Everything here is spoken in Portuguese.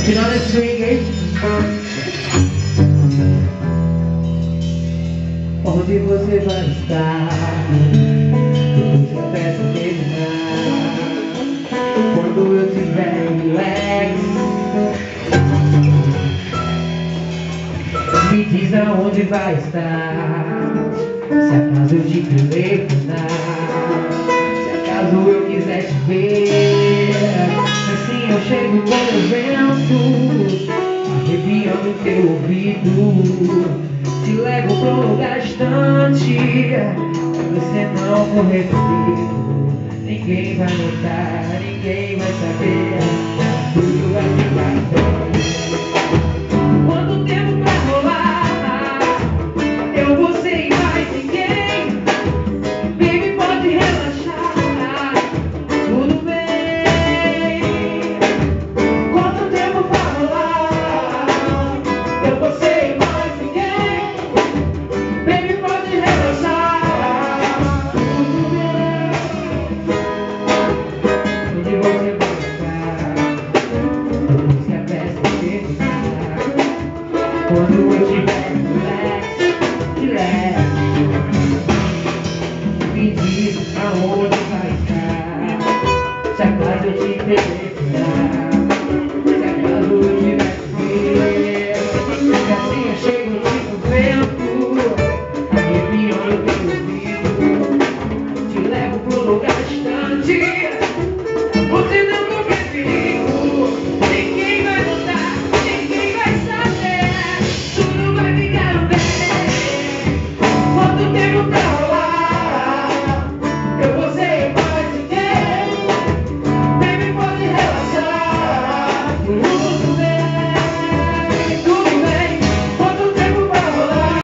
Final desse swing aí. Onde você vai estar depois da festa terminar? Quando eu tiver relax, me diz aonde vai estar. Se acaso eu te telefonar, se acaso eu quiser te ver, assim eu chego com o vento, arrepiando teu ouvido. Te levo pra um lugar distante, pra você não correr perigo. Ninguém vai notar, ninguém vai saber.